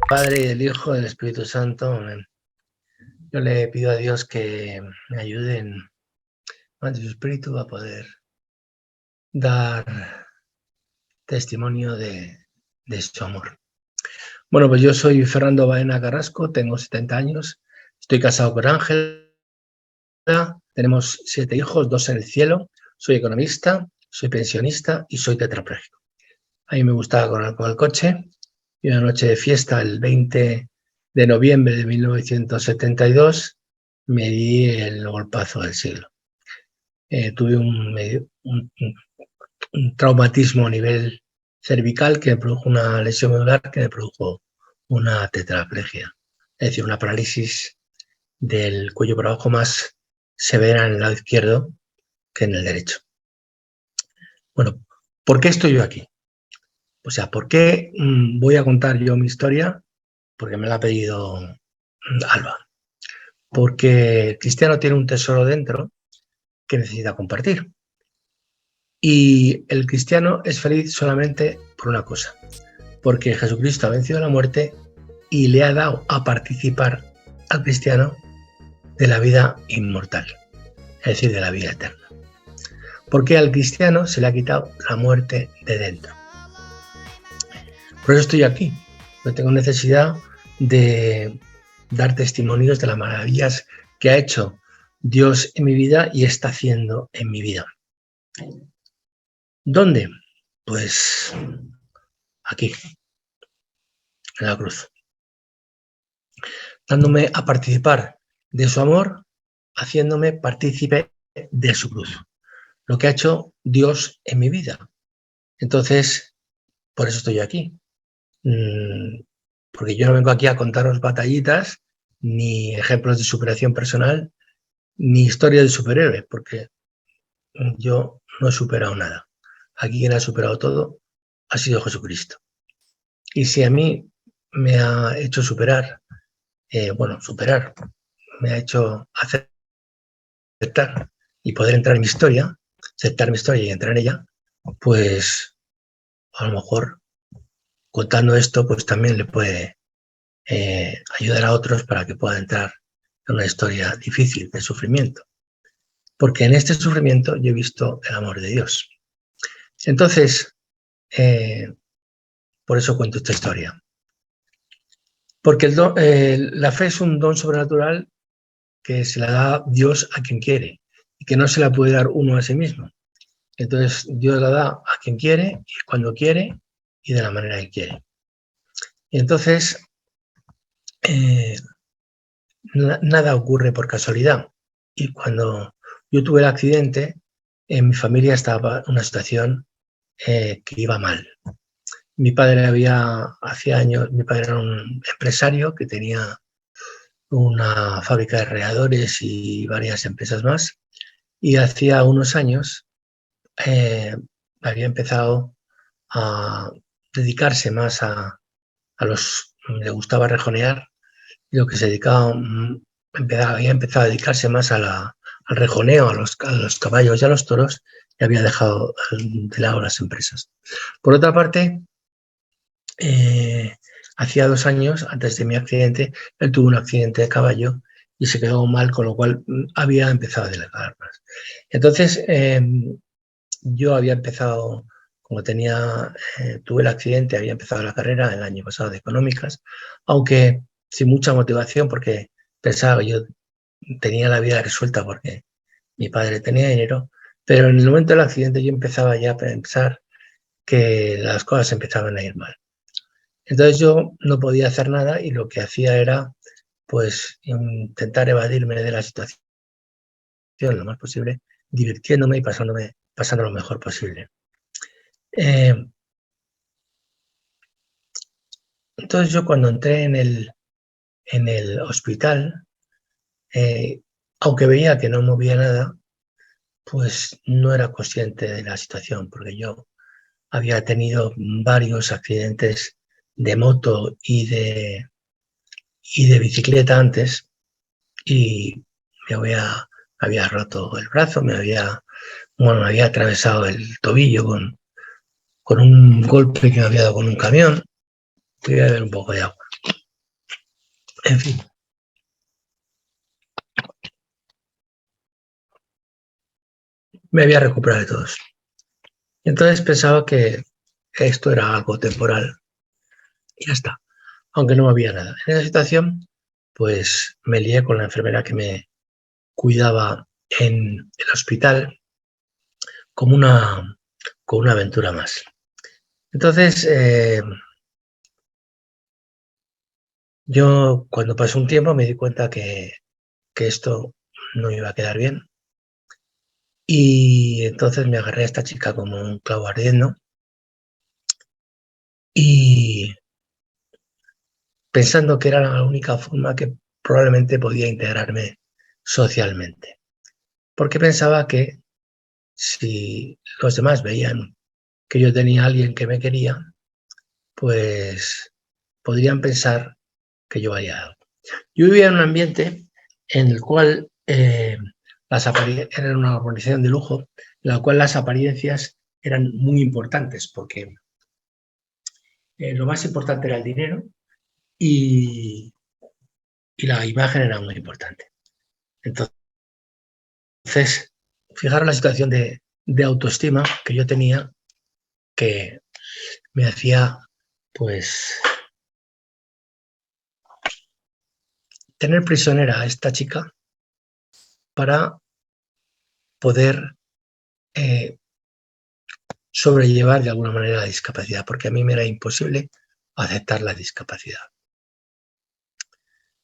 Padre, y del Hijo, y del Espíritu Santo. Amén. Yo le pido a Dios que me ayude ante su Espíritu a poder dar testimonio de su amor. Bueno, pues yo soy Fernando Baena Carrasco, tengo 70 años, estoy casado con Ángela, tenemos 7 hijos, 2 en el cielo, soy economista, soy pensionista y soy tetrapléjico. A mí me gustaba correr con el coche y una noche de fiesta, el 20 de noviembre de 1972, me di el golpazo del siglo. Tuve un traumatismo a nivel cervical que me produjo una lesión medular que me produjo una tetraplegia, es decir, una parálisis del cuello para abajo más severa en el lado izquierdo que en el derecho. Bueno, ¿por qué estoy yo aquí? O sea, ¿por qué voy a contar yo mi historia? Porque me la ha pedido Alba. Porque el cristiano tiene un tesoro dentro que necesita compartir. Y el cristiano es feliz solamente por una cosa, porque Jesucristo ha vencido la muerte y le ha dado a participar al cristiano de la vida inmortal, es decir, de la vida eterna. Porque al cristiano se le ha quitado la muerte de dentro. Por eso estoy aquí. No tengo necesidad de dar testimonios de las maravillas que ha hecho Dios en mi vida y está haciendo en mi vida. ¿Dónde? Pues aquí, en la cruz. Dándome a participar de su amor, haciéndome partícipe de su cruz. Lo que ha hecho Dios en mi vida. Entonces, por eso estoy aquí. Porque yo no vengo aquí a contaros batallitas, ni ejemplos de superación personal, ni historia de superhéroes, porque yo no he superado nada. Aquí quien ha superado todo ha sido Jesucristo. Y si a mí me ha hecho superar, me ha hecho aceptar y poder entrar en mi historia, aceptar mi historia y entrar en ella, pues a lo mejor contando esto, pues también le puede ayudar a otros para que puedan entrar en una historia difícil de sufrimiento. Porque en este sufrimiento yo he visto el amor de Dios. Entonces, por eso cuento esta historia. Porque la fe es un don sobrenatural que se la da Dios a quien quiere y que no se la puede dar uno a sí mismo. Entonces, Dios la da a quien quiere, y cuando quiere y de la manera que quiere. Y entonces, nada ocurre por casualidad. Y cuando yo tuve el accidente, en mi familia estaba en una situación que iba mal. Hacía años, mi padre era un empresario que tenía una fábrica de radiadores y varias empresas más. Y hacía unos años había empezado a dedicarse más le gustaba rejonear, y lo que se dedicaba, había empezado a dedicarse más al rejoneo, a los caballos y a los toros, y había dejado de lado las empresas. Por otra parte, hacía 2 años, antes de mi accidente, él tuvo un accidente de caballo y se quedó mal, con lo cual había empezado a delegar más. Entonces, yo había empezado, como tuve el accidente, había empezado la carrera el año pasado de económicas, aunque sin mucha motivación, porque pensaba que yo tenía la vida resuelta porque mi padre tenía dinero, pero en el momento del accidente yo empezaba ya a pensar que las cosas empezaban a ir mal. Entonces yo no podía hacer nada y lo que hacía era pues intentar evadirme de la situación lo más posible, divirtiéndome y pasando lo mejor posible. Entonces yo cuando entré en el hospital, aunque veía que no movía nada, pues no era consciente de la situación, porque yo había tenido varios accidentes de moto y de bicicleta antes y había roto el brazo, me había atravesado el tobillo con un golpe que me había dado con un camión. Voy a beber un poco de agua. En fin. Me había recuperado de todos. Entonces pensaba que esto era algo temporal y ya está, aunque no había nada. En esa situación, pues me lié con la enfermera que me cuidaba en el hospital como una aventura más. Entonces, yo cuando pasó un tiempo me di cuenta que esto no iba a quedar bien y entonces me agarré a esta chica como un clavo ardiendo y pensando que era la única forma que probablemente podía integrarme socialmente. Porque pensaba que si los demás veían que yo tenía a alguien que me quería, pues podrían pensar que yo valía algo. Yo vivía en un ambiente en el cual era una organización de lujo, en la cual las apariencias eran muy importantes, porque lo más importante era el dinero y, y la imagen era muy importante. Entonces, fijaros la situación de autoestima que yo tenía, que me hacía, pues, tener prisionera a esta chica para poder eh, sobrellevar de alguna manera la discapacidad, porque a mí me era imposible aceptar la discapacidad.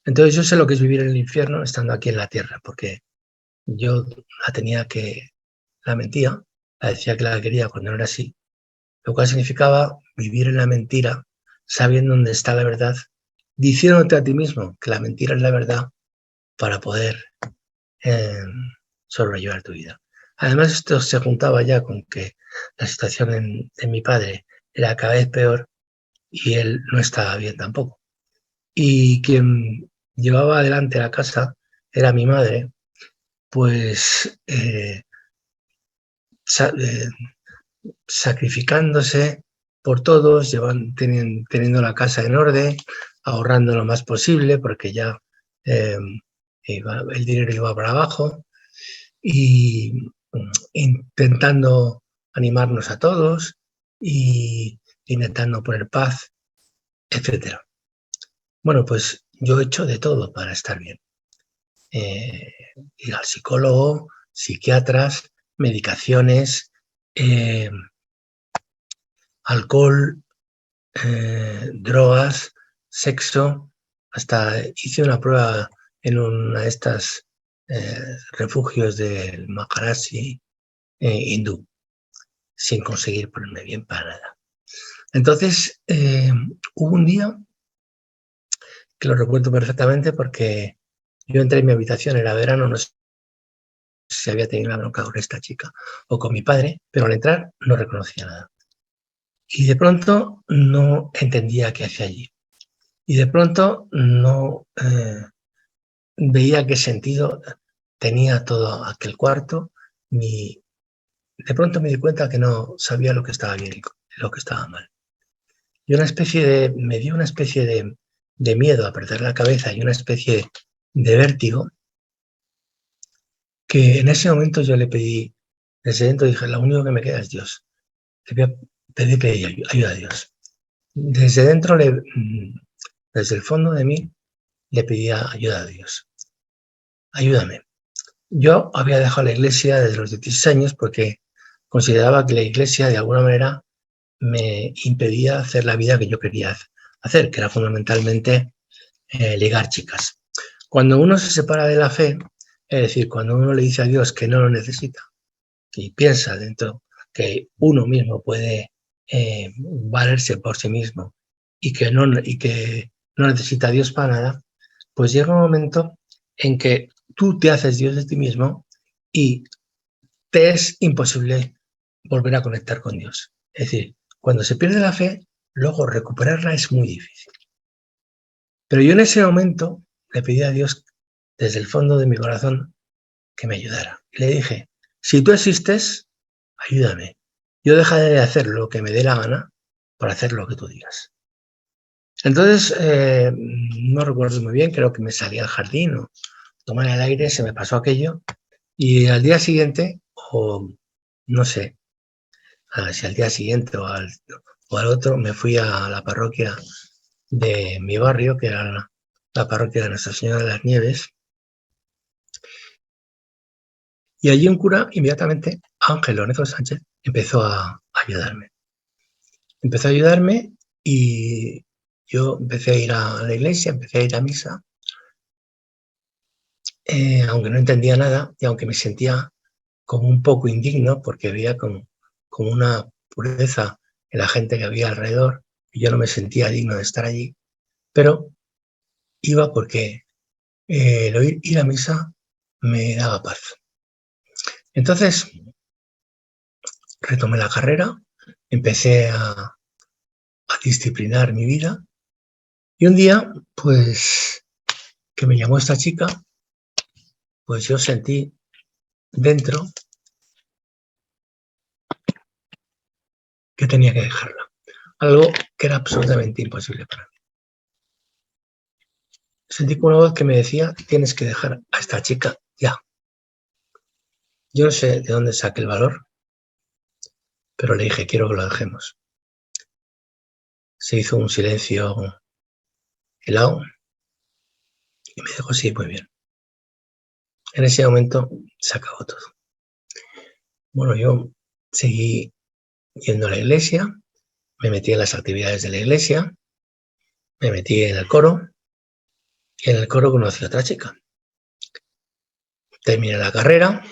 Entonces yo sé lo que es vivir en el infierno estando aquí en la tierra, porque yo la mentía, la decía que la quería cuando no era así, lo cual significaba vivir en la mentira, sabiendo dónde está la verdad, diciéndote a ti mismo que la mentira es la verdad para poder eh, sobrellevar tu vida. Además, esto se juntaba ya con que la situación de mi padre era cada vez peor y él no estaba bien tampoco. Y quien llevaba adelante la casa era mi madre, pues sacrificándose por todos, teniendo la casa en orden, ahorrando lo más posible porque ya eh, el dinero iba para abajo y intentando animarnos a todos y intentando poner paz, etcétera. Bueno, pues yo he hecho de todo para estar bien. Ir al psicólogo, psiquiatras, medicaciones, eh, alcohol, drogas, sexo. Hasta hice una prueba en una de estas refugios del Maharishi hindú, sin conseguir ponerme bien para nada. Entonces, hubo un día que lo recuerdo perfectamente porque yo entré en mi habitación, era verano, no sé si había tenido una bronca con esta chica o con mi padre, pero al entrar no reconocía nada. Y de pronto no entendía qué hacía allí. Y de pronto no veía qué sentido tenía todo aquel cuarto, ni de pronto me di cuenta que no sabía lo que estaba bien y lo que estaba mal. Y me dio una especie de miedo a perder la cabeza y una especie de vértigo que en ese momento yo le pedí, desde dentro dije, lo único que me queda es Dios. Le pedí ayuda a Dios. Desde dentro, desde el fondo de mí, le pedía ayuda a Dios. Ayúdame. Yo había dejado la iglesia desde los 16 años porque consideraba que la iglesia de alguna manera me impedía hacer la vida que yo quería hacer, que era fundamentalmente ligar chicas. Cuando uno se separa de la fe, es decir, cuando uno le dice a Dios que no lo necesita, que piensa dentro que uno mismo puede valerse por sí mismo y que no necesita a Dios para nada, pues llega un momento en que tú te haces Dios de ti mismo y te es imposible volver a conectar con Dios. Es decir, cuando se pierde la fe, luego recuperarla es muy difícil. Pero yo en ese momento le pedí a Dios desde el fondo de mi corazón que me ayudara. Y le dije, si tú existes, ayúdame. Yo dejaré de hacer lo que me dé la gana para hacer lo que tú digas. Entonces, no recuerdo muy bien, creo que me salí al jardín o tomar el aire, se me pasó aquello y al día siguiente, o no sé, si al día siguiente o al otro, me fui a la parroquia de mi barrio, que era la parroquia de Nuestra Señora de las Nieves, y allí un cura, inmediatamente, Ángel Lorenzo Sánchez, empezó a ayudarme. Empezó a ayudarme y yo empecé a ir a la iglesia, empecé a ir a misa, aunque no entendía nada y aunque me sentía como un poco indigno porque veía como una pureza en la gente que había alrededor y yo no me sentía digno de estar allí, pero iba porque el ir a misa me daba paz. Entonces retomé la carrera, empecé a disciplinar mi vida y un día, pues, que me llamó esta chica, pues yo sentí dentro que tenía que dejarla. Algo que era absolutamente imposible para mí. Sentí como una voz que me decía, tienes que dejar a esta chica ya. Yo no sé de dónde saqué el valor, pero le dije, quiero que lo dejemos. Se hizo un silencio helado y me dijo, sí, muy bien. En ese momento se acabó todo. Bueno, yo seguí yendo a la iglesia, me metí en las actividades de la iglesia, me metí en el coro y en el coro conocí a otra chica. Terminé la carrera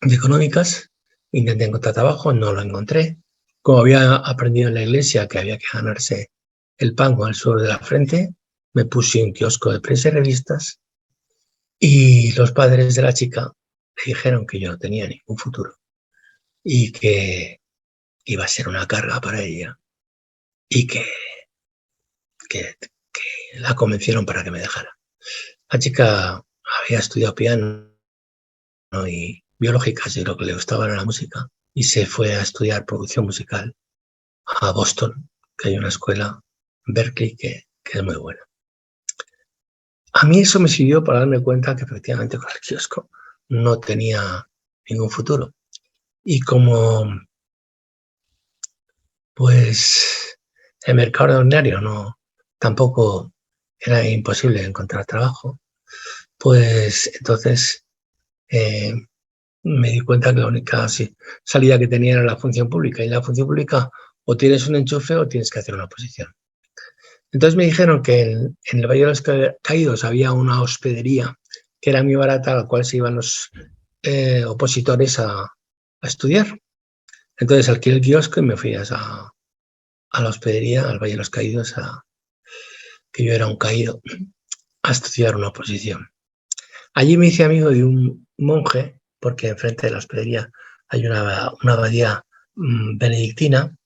de económicas, intenté encontrar trabajo, no lo encontré. Como había aprendido en la iglesia que había que ganarse el pan con el sudor de la frente, me puse un kiosco de prensa y revistas y los padres de la chica le dijeron que yo no tenía ningún futuro y que iba a ser una carga para ella y que la convencieron para que me dejara. La chica había estudiado piano y biológicas y lo que le gustaba era la música y se fue a estudiar producción musical a Boston, que hay una escuela en Berkeley que es muy buena. A mí eso me sirvió para darme cuenta que efectivamente con el kiosco no tenía ningún futuro. Y como pues el mercado ordinario no tampoco era imposible encontrar trabajo, pues entonces me di cuenta que la única salida que tenía era la función pública. Y en la función pública o tienes un enchufe o tienes que hacer una oposición. Entonces me dijeron que en el Valle de los Caídos había una hospedería que era muy barata, a la cual se iban los opositores a estudiar. Entonces alquilé el kiosco y me fui a la hospedería, al Valle de los Caídos, que yo era un caído, a estudiar una oposición. Allí me hice amigo de un monje, porque enfrente de la hospedería hay una abadía benedictina,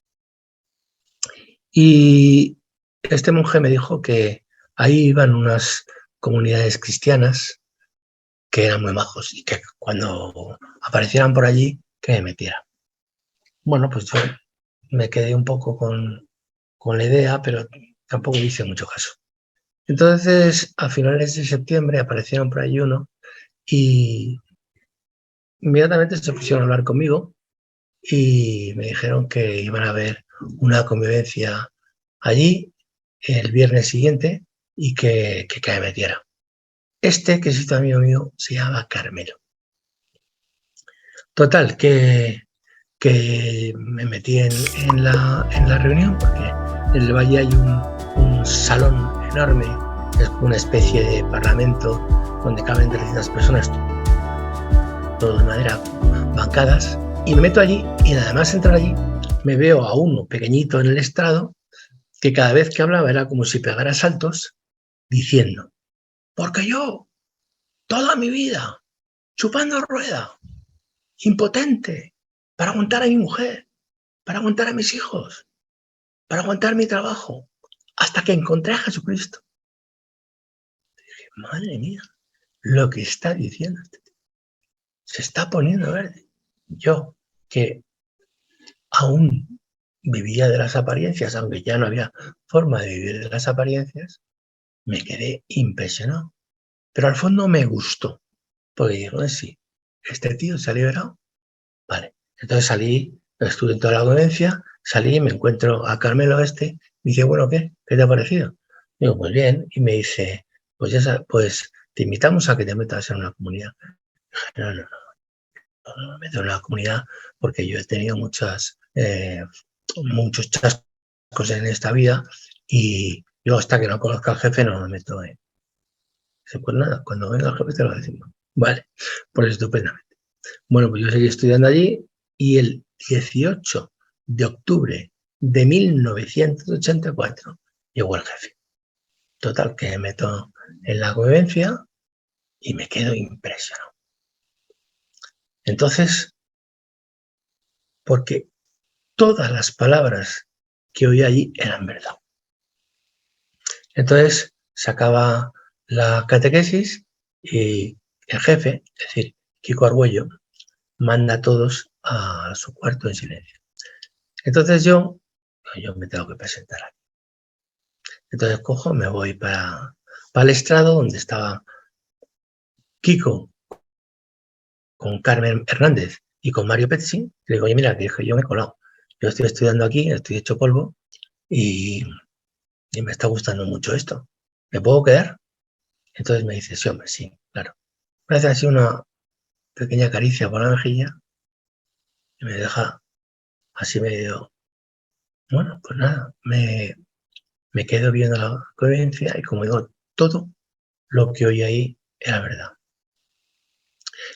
y este monje me dijo que ahí iban unas comunidades cristianas que eran muy majos y que cuando aparecieran por allí, que me metiera. Bueno, pues yo me quedé un poco con la idea, pero tampoco hice mucho caso. Entonces, a finales de septiembre aparecieron por allí uno y inmediatamente se pusieron a hablar conmigo y me dijeron que iban a haber una convivencia allí el viernes siguiente y que me metiera. Este, que es amigo mío, se llama Carmelo. Total, que me metí en la reunión porque en el valle hay un salón enorme, es una especie de parlamento donde caben 300 personas, todo de madera, bancadas, y me meto allí y nada más entrar allí me veo a uno pequeñito en el estrado que cada vez que hablaba era como si pegara saltos diciendo, porque yo, toda mi vida, chupando rueda, impotente, para aguantar a mi mujer, para aguantar a mis hijos, para aguantar mi trabajo, hasta que encontré a Jesucristo. Y dije, madre mía, lo que está diciendo se está poniendo verde. Yo, que aún vivía de las apariencias, aunque ya no había forma de vivir de las apariencias, me quedé impresionado. Pero al fondo me gustó, porque digo, sí, este tío se ha liberado. Vale, entonces salí, estuve en toda la convivencia, salí y me encuentro a Carmelo me dice, bueno, ¿qué? ¿Qué te ha parecido? Digo, pues bien, y me dice, pues ya pues te invitamos a que te metas en una comunidad. No, no, no me meto en una comunidad porque yo he tenido muchos chascos en esta vida y yo hasta que no conozca al jefe no me meto en. Pues nada, cuando venga el jefe te lo decimos. Vale, pues estupendamente. Bueno, pues yo seguí estudiando allí y el 18 de octubre de 1984 llegó el jefe. Total, que me meto en la convivencia y me quedo impresionado. Entonces, porque todas las palabras que oí allí eran verdad. Entonces, sacaba la catequesis y el jefe, es decir, Kiko Argüello, manda a todos a su cuarto en silencio. Entonces yo me tengo que presentar aquí. Entonces cojo, me voy para el estrado donde estaba Kiko con Carmen Hernández y con Mario Pezzi. Le digo, oye, mira, que yo me he colado. Yo estoy estudiando aquí, estoy hecho polvo y me está gustando mucho esto. ¿Me puedo quedar? Entonces me dice, sí, hombre, sí, claro. Me hace así una pequeña caricia por la mejilla y me deja así medio, bueno, pues nada, me quedo viendo la coherencia y como digo, todo lo que oí ahí era verdad.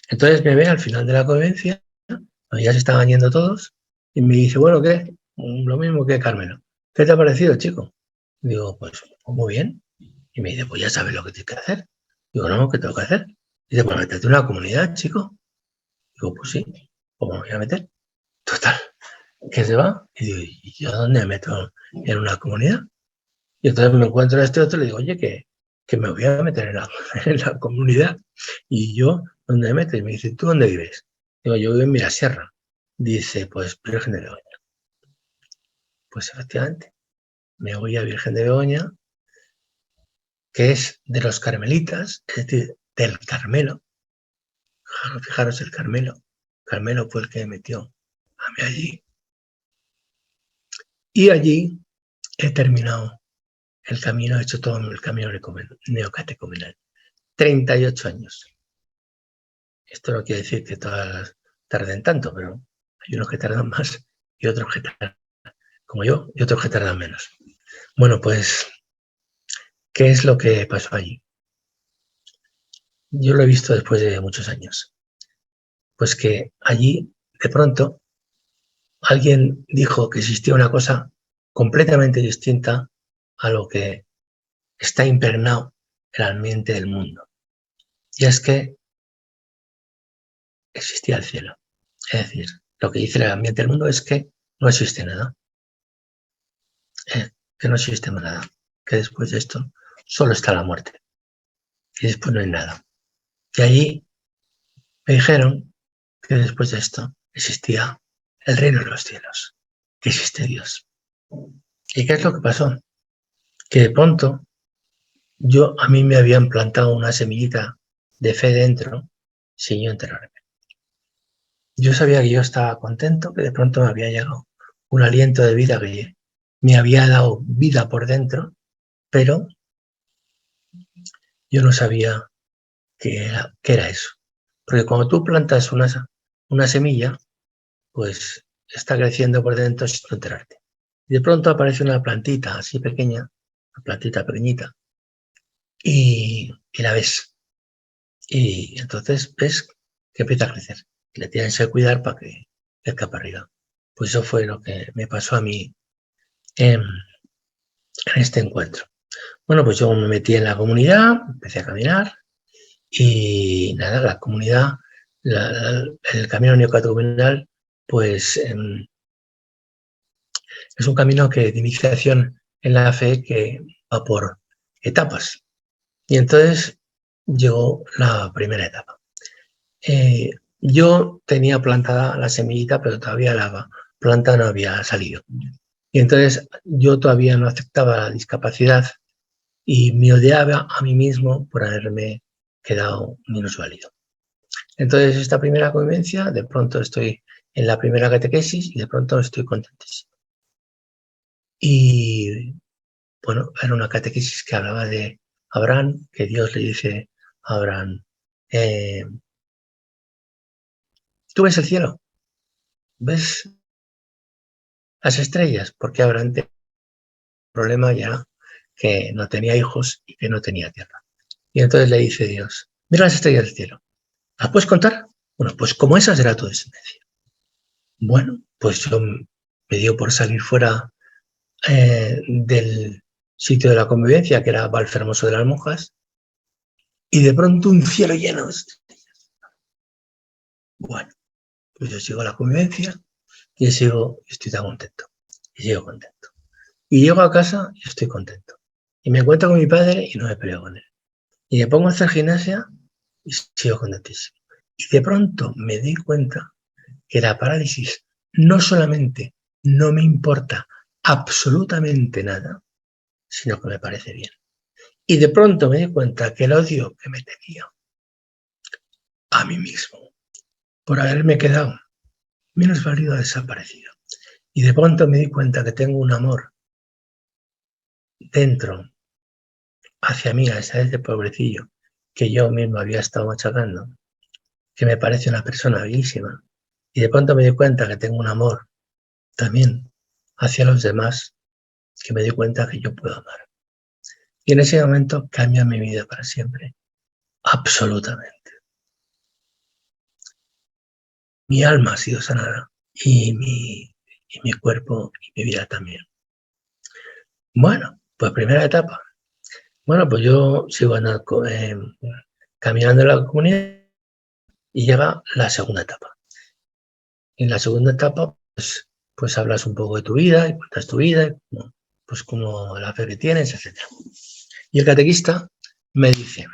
Entonces me ve al final de la convivencia, cuando ya se estaban yendo todos, y me dice, bueno, ¿qué? Lo mismo que Carmelo. ¿Qué te ha parecido, chico? Digo, pues muy bien. Y me dice, pues ya sabes lo que tienes que hacer. Digo, no, ¿qué tengo que hacer? Dice, pues métete en una comunidad, chico. Digo, pues sí, pues me voy a meter. Total, que se va. Y digo, ¿y yo dónde me meto en una comunidad? Y entonces me encuentro a este otro y le digo, oye, que me voy a meter en la comunidad. Y yo, ¿dónde me meto? Y me dice, ¿tú dónde vives? Digo, yo vivo en Mirasierra. Dice, pues Virgen de Begoña. Pues efectivamente, me voy a Virgen de Begoña, que es de los carmelitas, es decir, del Carmelo. Fijaros el Carmelo. Carmelo fue el que me metió a mí allí. Y allí he terminado el camino, he hecho todo el camino neocatecumenal. 38 años. Esto no quiere decir que todas tarden tanto, pero hay unos que tardan más y otros que tardan, como yo, y otros que tardan menos. Bueno, pues, ¿qué es lo que pasó allí? Yo lo he visto después de muchos años. Pues que allí, de pronto, alguien dijo que existía una cosa completamente distinta a lo que está impregnado en el ambiente del mundo. Y es que existía el cielo. Es decir, lo que dice el ambiente del mundo es que no existe nada. Que no existe nada. Que después de esto solo está la muerte. Y después no hay nada. Y allí me dijeron que después de esto existía el reino de los cielos. Que existe Dios. ¿Y qué es lo que pasó? Que de pronto a mí me habían plantado una semillita de fe dentro sin yo enterarme. Yo sabía que yo estaba contento, que de pronto me había llegado un aliento de vida que me había dado vida por dentro, pero yo no sabía qué era eso. Porque cuando tú plantas una semilla, pues está creciendo por dentro sin enterarte. Y de pronto aparece una plantita así pequeña, una plantita pequeñita, y la ves. Y entonces ves que empieza a crecer. Le tienes que cuidar para que crezca para arriba. Pues eso fue lo que me pasó a mí en este encuentro. Bueno, pues yo me metí en la comunidad, empecé a caminar y nada, la comunidad, el camino neocatecumenal, pues es un camino de iniciación en la fe que va por etapas. Y entonces llegó la primera etapa. Yo tenía plantada la semillita, pero todavía la planta no había salido. Y entonces yo todavía no aceptaba la discapacidad y me odiaba a mí mismo por haberme quedado minusválido. Entonces, esta primera convivencia, de pronto estoy en la primera catequesis y de pronto estoy contentísimo. Y bueno, era una catequesis que hablaba de Abraham, que Dios le dice a Abraham, ¿tú ves el cielo? ¿Ves las estrellas? Porque Abraham tenía un problema ya que no tenía hijos y que no tenía tierra. Y entonces le dice Dios, mira las estrellas del cielo. ¿Las puedes contar? Bueno, pues como esa será tu descendencia. Bueno, pues yo me dio por salir fuera del sitio de la convivencia, que era Valfermoso de las Monjas, y de pronto un cielo lleno de estrellas. Bueno, pues yo sigo la convivencia y estoy tan contento. Y sigo contento. Y llego a casa y estoy contento. Y me encuentro con mi padre y no me peleo con él. Y me pongo a hacer gimnasia y sigo contentísimo. Y de pronto me doy cuenta que la parálisis no solamente no me importa absolutamente nada, sino que me parece bien. Y de pronto me di cuenta que el odio que me tenía a mí mismo por haberme quedado menos válido ha desaparecido. Y de pronto me di cuenta que tengo un amor dentro hacia mí, a ese pobrecillo que yo mismo había estado machacando, que me parece una persona bellísima. Y de pronto me di cuenta que tengo un amor también hacia los demás, que me di cuenta que yo puedo amar. Y en ese momento cambia mi vida para siempre. Absolutamente. Mi alma ha sido sanada y mi cuerpo y mi vida también. Bueno, pues primera etapa. Bueno, pues yo sigo caminando en la comunidad y llega la segunda etapa. Y en la segunda etapa, pues hablas un poco de tu vida y cuentas tu vida, pues como la fe que tienes, etc. Y el catequista me dice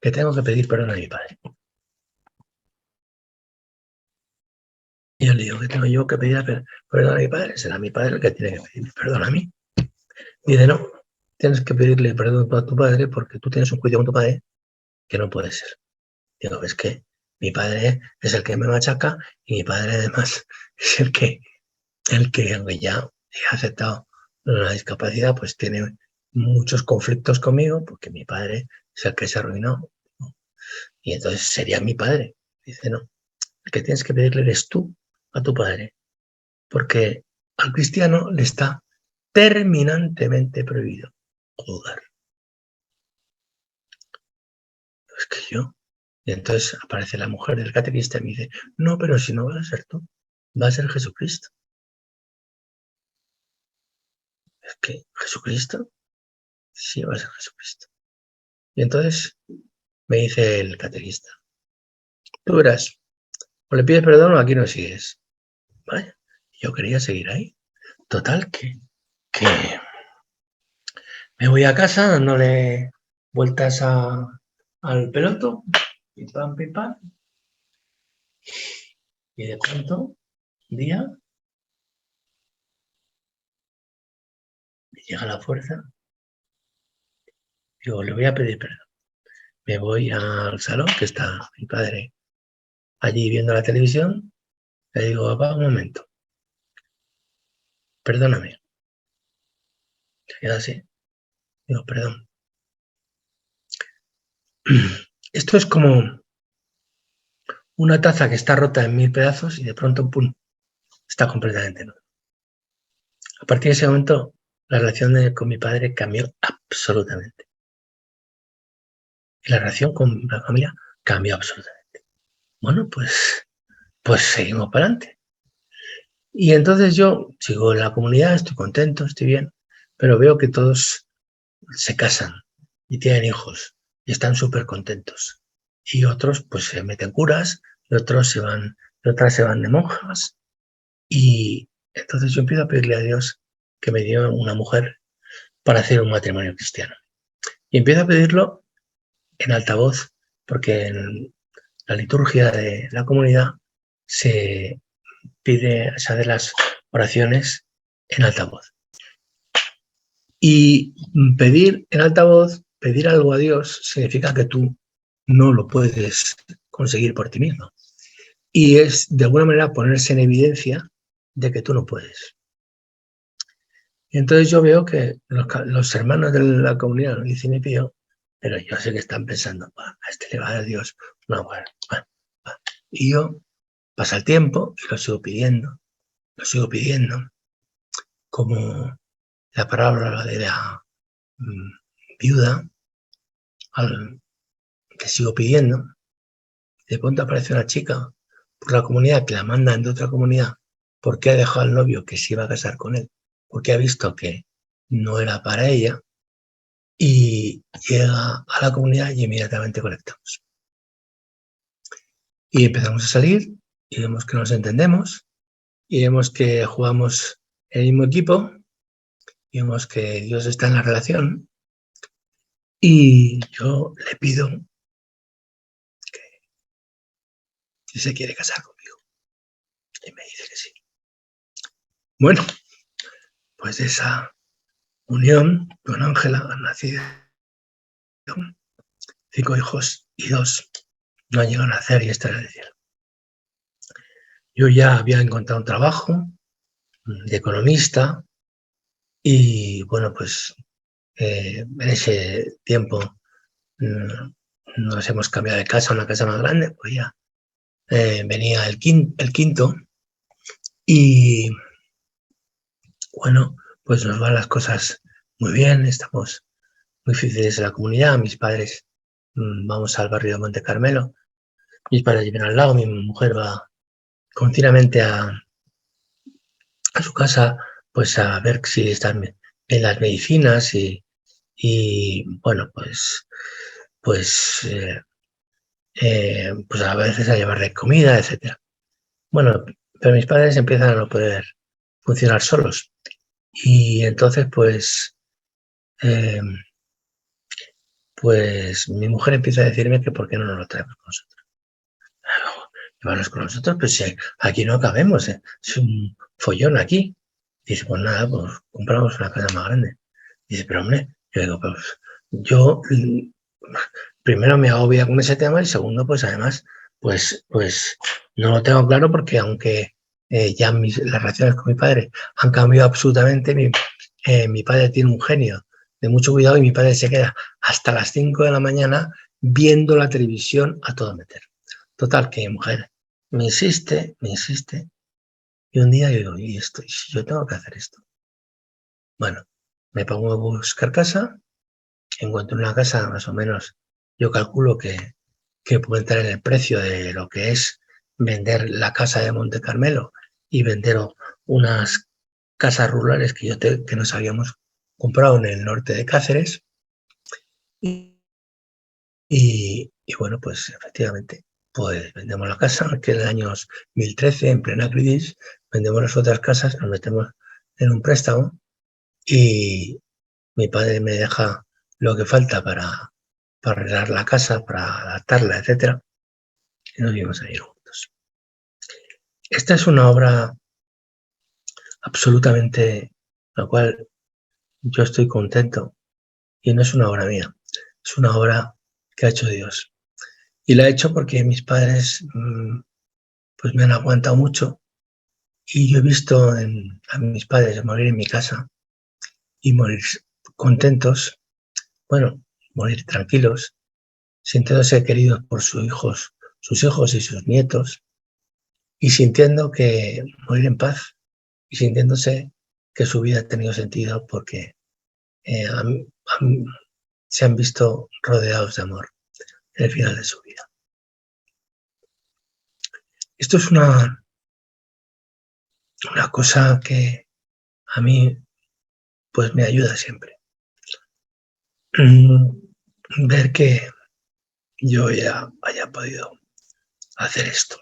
que tengo que pedir perdón a mi padre. Y yo le digo que tengo yo que pedir perdón a mi padre. Será mi padre el que tiene que pedir perdón a mí. Dice, no, tienes que pedirle perdón a tu padre porque tú tienes un juicio con tu padre que no puede ser. Digo, es que mi padre es el que me machaca y mi padre además es el que aunque ya he aceptado la discapacidad, pues tiene muchos conflictos conmigo porque mi padre es el que se arruinó. Y entonces sería mi padre. Dice, no, el que tienes que pedirle eres tú a tu padre, porque al cristiano le está terminantemente prohibido juzgar. Es que yo. Y entonces aparece la mujer del catequista y me dice, no, pero si no vas a ser tú, va a ser Jesucristo. Es que Jesucristo, sí va a ser Jesucristo. Y entonces me dice el catequista, tú verás, o le pides perdón o aquí no sigues. Vaya, yo quería seguir ahí. Total, que me voy a casa dándole vueltas al peloto, pim pam, pim pam. Y de pronto, un día, me llega la fuerza, digo, le voy a pedir perdón. Me voy al salón, que está mi padre allí viendo la televisión, le digo, papá, un momento, perdóname. Se queda así, digo, perdón. Esto es como una taza que está rota en 1000 pedazos y de pronto, pum, está completamente nueva. A partir de ese momento, la relación con mi padre cambió absolutamente. Y la relación con la familia cambió absolutamente. Bueno, pues seguimos para adelante. Y entonces yo sigo en la comunidad, estoy contento, estoy bien, pero veo que todos se casan y tienen hijos y están súper contentos. Y otros pues se meten curas, y otros y otras se van de monjas. Y entonces yo empiezo a pedirle a Dios que me dio una mujer para hacer un matrimonio cristiano. Y empiezo a pedirlo en altavoz, porque en la liturgia de la comunidad se hace las oraciones en altavoz. Y pedir en altavoz, pedir algo a Dios, significa que tú no lo puedes conseguir por ti mismo. Y es, de alguna manera, ponerse en evidencia de que tú no puedes. Y entonces yo veo que los hermanos de la comunidad lo dicen y pío, pero yo sé que están pensando, a este le va a dar Dios una buena. Y yo pasa el tiempo y lo sigo pidiendo, como la palabra de la viuda, que sigo pidiendo. De pronto aparece una chica por la comunidad que la mandan de otra comunidad porque ha dejado al novio que se iba a casar con él, porque ha visto que no era para ella, y llega a la comunidad y inmediatamente conectamos. Y empezamos a salir y vemos que nos entendemos y vemos que jugamos en el mismo equipo y vemos que Dios está en la relación, y yo le pido que si se quiere casar conmigo y me dice que sí. Bueno, pues de esa unión con Ángela han nacido 5 hijos y 2 no han llegado a nacer y están en el cielo. Yo ya había encontrado un trabajo de economista y bueno, pues en ese tiempo nos hemos cambiado de casa a una casa más grande, pues ya venía el quinto y bueno, pues nos van las cosas muy bien, estamos muy felices en la comunidad. Mis padres vamos al barrio de Monte Carmelo, mis padres viven al lado, mi mujer va continuamente a su casa pues a ver si están en las medicinas y bueno, pues a veces a llevarle comida, etcétera. Bueno, pero mis padres empiezan a no poder funcionar solos y entonces pues mi mujer empieza a decirme que por qué no nos lo traemos con nosotros. Llevarlos con nosotros, pues si aquí no cabemos, es un follón aquí. Dice, pues nada, pues compramos una casa más grande. Dice, pero hombre, yo digo, pues yo primero me agobia con ese tema y segundo, pues además, pues no lo tengo claro porque aunque ya las relaciones con mi padre han cambiado absolutamente, mi padre tiene un genio de mucho cuidado y mi padre se queda hasta las 5 de la mañana viendo la televisión a todo meter. Total, que mi mujer me insiste, y un día yo digo, ¿y esto? ¿Y si yo tengo que hacer esto? Bueno, me pongo a buscar casa, encuentro una casa más o menos, yo calculo que puede entrar en el precio de lo que es vender la casa de Monte Carmelo y vender unas casas rurales que nos habíamos comprado en el norte de Cáceres. Y bueno, pues efectivamente, pues vendemos la casa, que en el año 2013, en plena crisis, vendemos las otras casas, nos metemos en un préstamo y mi padre me deja lo que falta para arreglar la casa, para adaptarla, etcétera, y nos vivimos a ir juntos. Esta es una obra absolutamente, la cual yo estoy contento, y no es una obra mía, es una obra que ha hecho Dios. Y la ha hecho porque mis padres pues me han aguantado mucho y yo he visto a mis padres morir en mi casa y morir contentos, bueno, morir tranquilos, sintiéndose queridos por sus hijos y sus nietos, y sintiendo que morir en paz y sintiéndose que su vida ha tenido sentido porque se han visto rodeados de amor en el final de su vida. Esto es una cosa que a mí pues me ayuda siempre. Ver que yo ya haya podido hacer esto.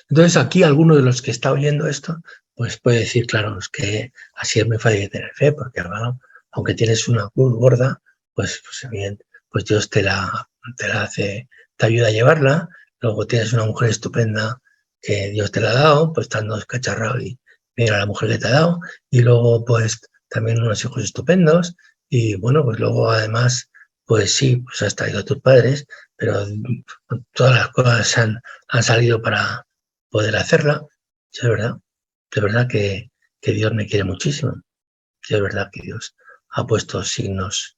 Entonces aquí alguno de los que está oyendo esto pues puede decir, claro, es que así es muy fácil tener fe, porque aunque tienes una cruz gorda, pues bien, pues Dios te la hace, te ayuda a llevarla, luego tienes una mujer estupenda que Dios te la ha dado, pues estando descacharrado y mira la mujer que te ha dado, y luego pues también unos hijos estupendos, y bueno, pues luego además, pues sí, pues has traído a tus padres, pero todas las cosas han salido para poder hacerla. Es verdad que Dios me quiere muchísimo, es verdad que Dios ha puesto signos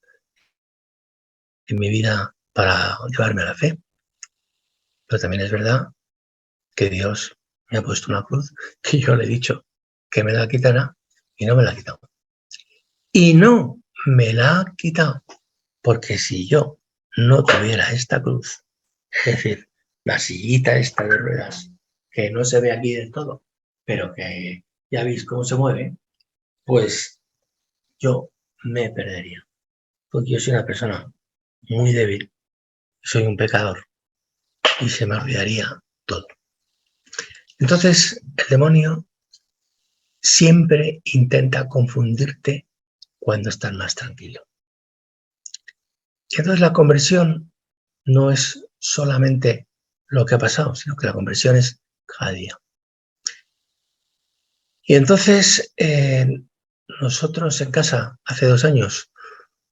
en mi vida para llevarme a la fe, pero también es verdad que Dios me ha puesto una cruz y yo le he dicho que me la quitara y no me la ha quitado. Y no me la ha quitado, porque si yo no tuviera esta cruz, es decir, la sillita esta de ruedas, que no se ve aquí del todo, pero que ya veis cómo se mueve, pues yo me perdería. Porque yo soy una persona muy débil, soy un pecador y se me olvidaría todo. Entonces, el demonio siempre intenta confundirte cuando estás más tranquilo. Y entonces la conversión no es solamente lo que ha pasado, sino que la conversión es cada día. Y entonces nosotros en casa hace 2 años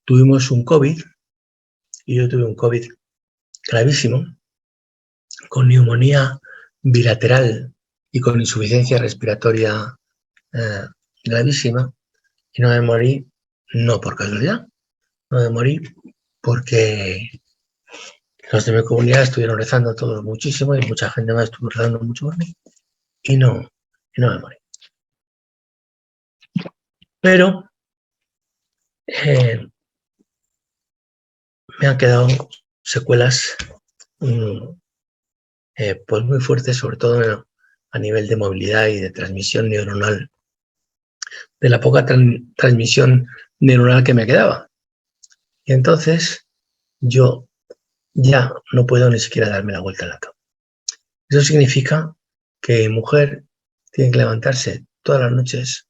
tuvimos un COVID, y yo tuve un COVID gravísimo, con neumonía bilateral y con insuficiencia respiratoria gravísima, y no me morí no por casualidad, no me morí porque los de mi comunidad estuvieron rezando todos muchísimo y mucha gente más estuvo rezando mucho por mí y no me morí. Pero me han quedado secuelas pues muy fuertes, sobre todo a nivel de movilidad y de transmisión neuronal, de la poca transmisión neuronal que me quedaba. Y entonces yo ya no puedo ni siquiera darme la vuelta en la cama. Eso significa que mi mujer tiene que levantarse todas las noches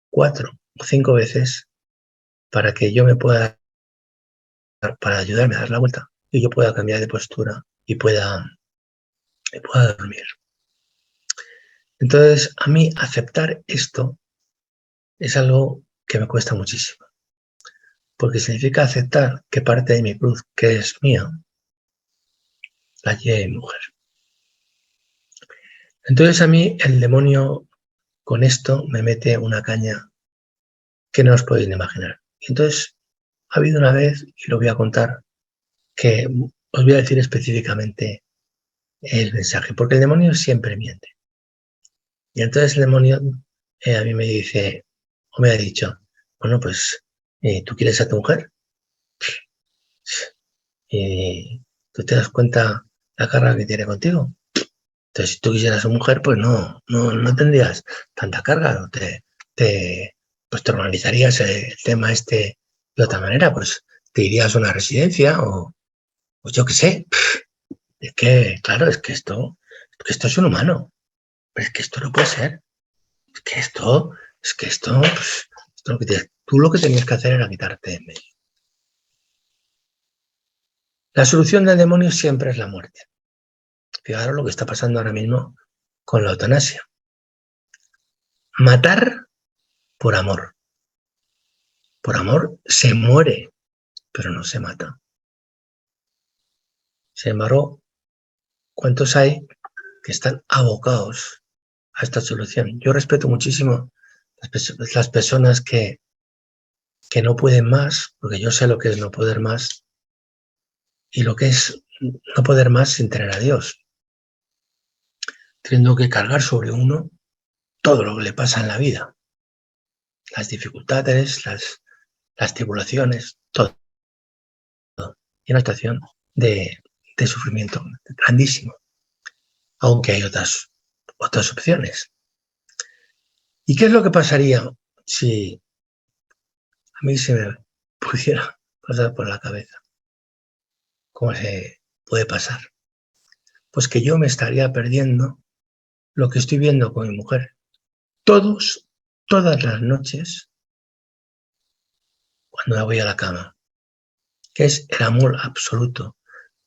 4 o 5 veces para que yo me pueda, para ayudarme a dar la vuelta y yo pueda cambiar de postura y pueda dormir. Entonces, a mí aceptar esto es algo que me cuesta muchísimo, porque significa aceptar que parte de mi cruz, que es mía, la lleve mi mujer. Entonces a mí el demonio con esto me mete una caña que no os podéis imaginar. Entonces ha habido una vez, y lo voy a contar, que os voy a decir específicamente el mensaje, porque el demonio siempre miente. Y entonces el demonio a mí me dice, o me ha dicho, bueno, pues, ¿tú quieres a tu mujer? Y tú te das cuenta la carga que tiene contigo. Entonces, si tú quisieras a una mujer, pues no tendrías tanta carga, ¿no? Pues te organizarías el tema este de otra manera, pues te irías a una residencia o pues yo qué sé. Es que, claro, es que esto es un humano. Pero es que esto no puede ser. Es que esto, pues, tú lo que tenías que hacer era quitarte de en medio. La solución del demonio siempre es la muerte. Fijaros lo que está pasando ahora mismo con la eutanasia. Matar por amor. Por amor se muere, pero no se mata. Sin embargo, ¿cuántos hay que están abocados a esta solución? Yo respeto muchísimo las personas que no pueden más, porque yo sé lo que es no poder más y lo que es no poder más sin tener a Dios, teniendo que cargar sobre uno todo lo que le pasa en la vida, las dificultades, las tribulaciones, todo, y una situación de sufrimiento grandísimo, aunque hay otras opciones. ¿Y qué es lo que pasaría si a mí se me pudiera pasar por la cabeza? ¿Cómo se puede pasar? Pues que yo me estaría perdiendo lo que estoy viendo con mi mujer todas las noches cuando me voy a la cama, que es el amor absoluto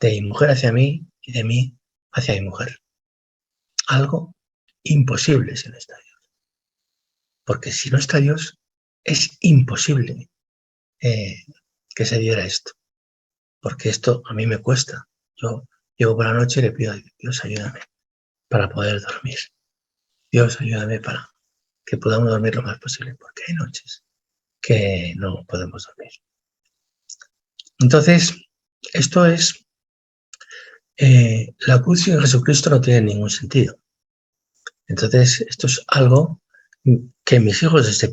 de mi mujer hacia mí y de mí hacia mi mujer. Algo imposible si no está Dios. Porque si no está Dios, es imposible que se diera esto. Porque esto a mí me cuesta. Yo llego por la noche y le pido a Dios, ayúdame para poder dormir. Dios, ayúdame para que podamos dormir lo más posible, porque hay noches que no podemos dormir. Entonces, esto es, la cruz sin Jesucristo no tiene ningún sentido. Entonces, esto es algo que mis hijos desde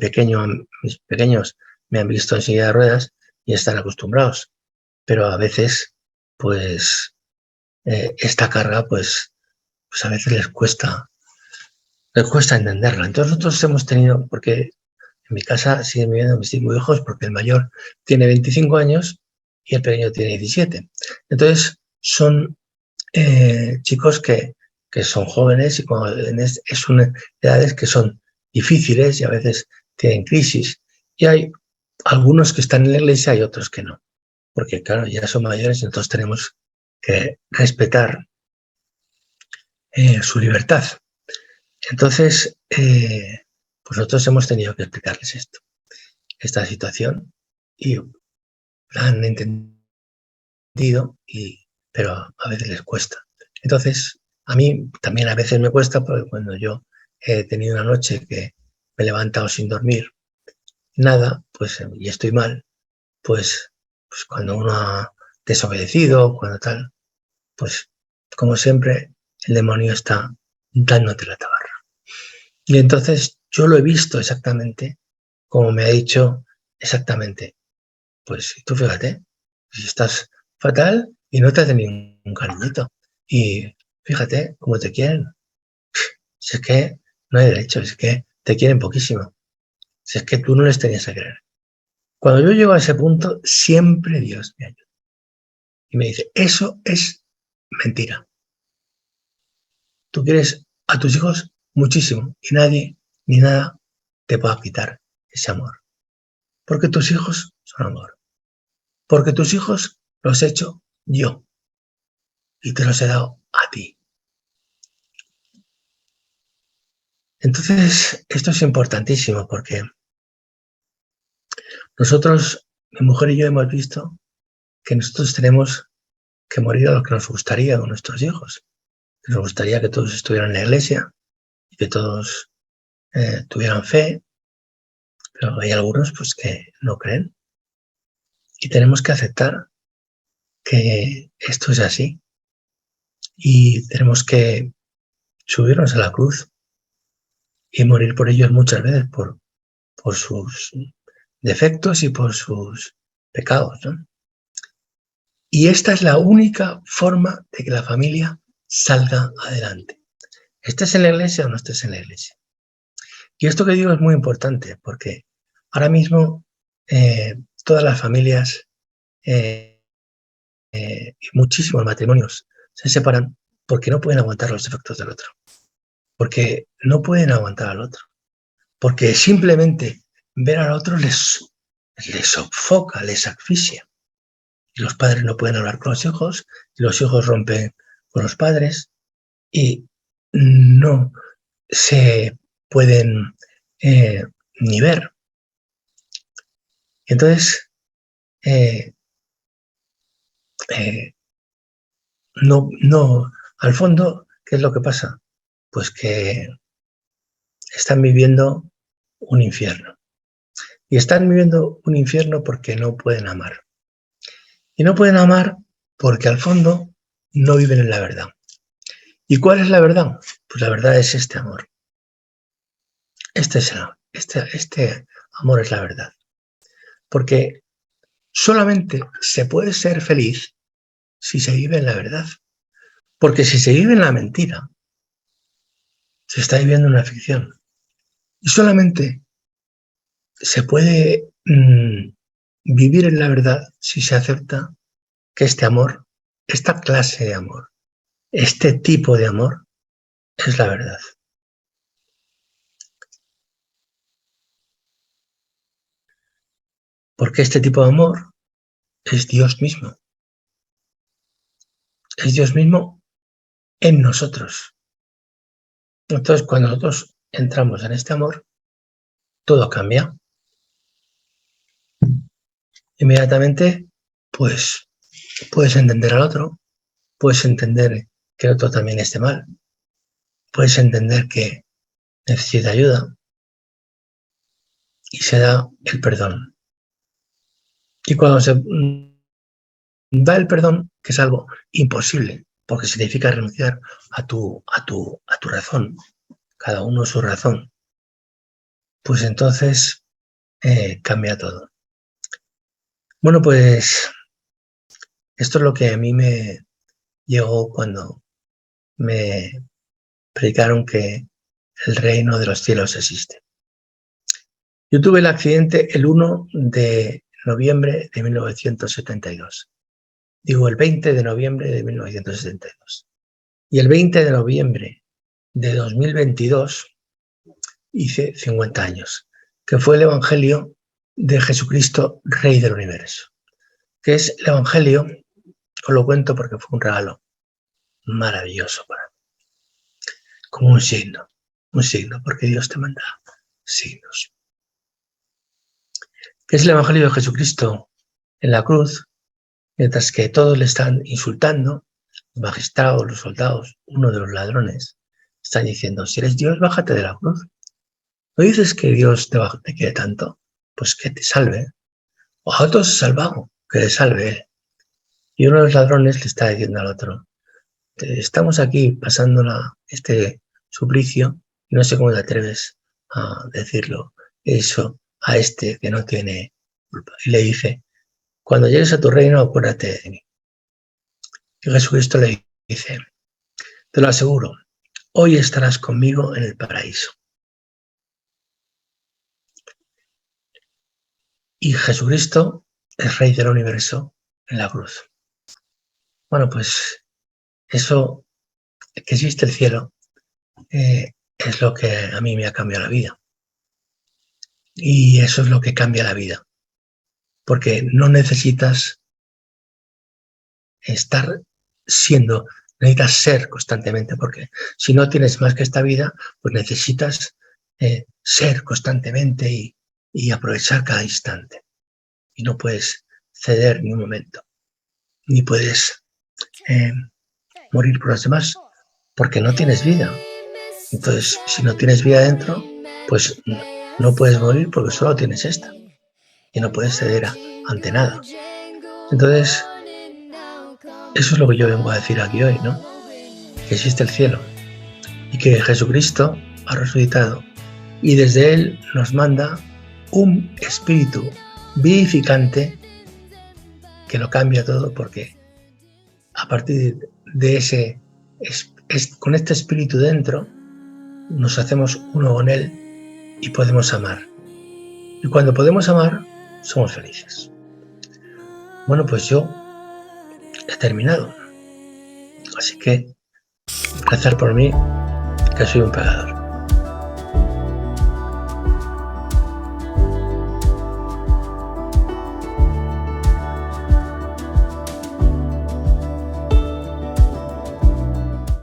mis pequeños me han visto en silla de ruedas y están acostumbrados. Pero a veces, pues, esta carga, pues a veces les cuesta entenderla. Entonces nosotros hemos tenido, porque en mi casa siguen viviendo mis 5 hijos, porque el mayor tiene 25 años y el pequeño tiene 17. Entonces son chicos que son jóvenes y son edades que son difíciles y a veces tienen crisis. Y hay algunos que están en la iglesia y otros que no. Porque claro, ya son mayores y entonces tenemos que respetar su libertad. Entonces, pues nosotros hemos tenido que explicarles esta situación y la han entendido, pero a veces les cuesta. Entonces, a mí también a veces me cuesta, porque cuando yo he tenido una noche que me he levantado sin dormir nada, pues y estoy mal, pues cuando uno ha desobedecido, cuando tal, pues como siempre, el demonio está dándote la tabarra. Y entonces yo lo he visto exactamente como me ha dicho exactamente. Pues tú fíjate, si estás fatal y no te hacen ningún cariñito. Y fíjate cómo te quieren. Si es que no hay derecho, si es que te quieren poquísimo. Si es que tú no les tenías que querer. Cuando yo llego a ese punto, siempre Dios me ayuda. Y me dice, eso es mentira. Tú quieres a tus hijos muchísimo y nadie ni nada te pueda quitar ese amor. Porque tus hijos son amor. Porque tus hijos los he hecho yo y te los he dado a ti. Entonces, esto es importantísimo porque nosotros, mi mujer y yo, hemos visto que nosotros tenemos que morir a lo que nos gustaría con nuestros hijos. Nos gustaría que todos estuvieran en la iglesia y que todos tuvieran fe, pero hay algunos pues que no creen. Y tenemos que aceptar que esto es así y tenemos que subirnos a la cruz y morir por ellos muchas veces, por sus defectos y por sus pecados, ¿no? Y esta es la única forma de que la familia salga adelante. Estés en la iglesia o no estés en la iglesia. Y esto que digo es muy importante porque ahora mismo todas las familias y muchísimos matrimonios se separan porque no pueden aguantar los defectos del otro. Porque no pueden aguantar al otro. Porque simplemente ver al otro les sofoca, les asfixia. Y los padres no pueden hablar con los hijos, y los hijos rompen con los padres y no se pueden ni ver. Entonces, al fondo, ¿qué es lo que pasa? Pues que están viviendo un infierno. Y están viviendo un infierno porque no pueden amar. Y no pueden amar porque al fondo no viven en la verdad. ¿Y cuál es la verdad? Pues la verdad es este amor. Este amor es la verdad. Porque solamente se puede ser feliz si se vive en la verdad. Porque si se vive en la mentira, se está viviendo una ficción. Y solamente se puede vivir en la verdad si se acepta que este amor, esta clase de amor, este tipo de amor, es la verdad. Porque este tipo de amor es Dios mismo. Es Dios mismo en nosotros. Entonces, cuando nosotros entramos en este amor, todo cambia. Inmediatamente, pues, puedes entender al otro, puedes entender que el otro también esté mal, puedes entender que necesita ayuda y se da el perdón. Y cuando se da el perdón, que es algo imposible, porque significa renunciar a tu razón, cada uno su razón, pues entonces cambia todo. Bueno, pues esto es lo que a mí me llegó cuando me predicaron que el reino de los cielos existe. Yo tuve el accidente el 1 de noviembre de 1972. Digo, el 20 de noviembre de 1972. Y el 20 de noviembre de 2022 hice 50 años, que fue el Evangelio de Jesucristo, Rey del Universo. Que es el Evangelio, os lo cuento porque fue un regalo maravilloso para mí. Como un signo, porque Dios te manda signos. Que es el Evangelio de Jesucristo en la cruz, mientras que todos le están insultando, los magistrados, los soldados, uno de los ladrones, están diciendo, si eres Dios, bájate de la cruz. ¿No dices que Dios te quiere tanto? Pues que te salve. O a otros salvado, que le salve él. Y uno de los ladrones le está diciendo al otro, estamos aquí pasando este suplicio y no sé cómo te atreves a decirlo eso a este que no tiene culpa. Y le dice, cuando llegues a tu reino, acuérdate de mí. Y Jesucristo le dice, te lo aseguro, hoy estarás conmigo en el paraíso. Y Jesucristo es Rey del Universo en la cruz. Bueno, pues eso, que existe el cielo, es lo que a mí me ha cambiado la vida. Y eso es lo que cambia la vida. Porque no necesitas necesitas ser constantemente, porque si no tienes más que esta vida, pues necesitas ser constantemente y aprovechar cada instante. Y no puedes ceder ni un momento, ni puedes morir por los demás, porque no tienes vida. Entonces, si no tienes vida dentro, pues no puedes morir porque solo tienes esta. Y no puedes ceder ante nada. Entonces, eso es lo que yo vengo a decir aquí hoy, ¿no? Que existe el cielo y que Jesucristo ha resucitado y desde Él nos manda un espíritu vivificante que lo cambia todo, porque a partir de con este espíritu dentro nos hacemos uno con Él y podemos amar. Y cuando podemos amar, somos felices. Bueno, pues yo he terminado. Así que rezar por mí, que soy un pecador.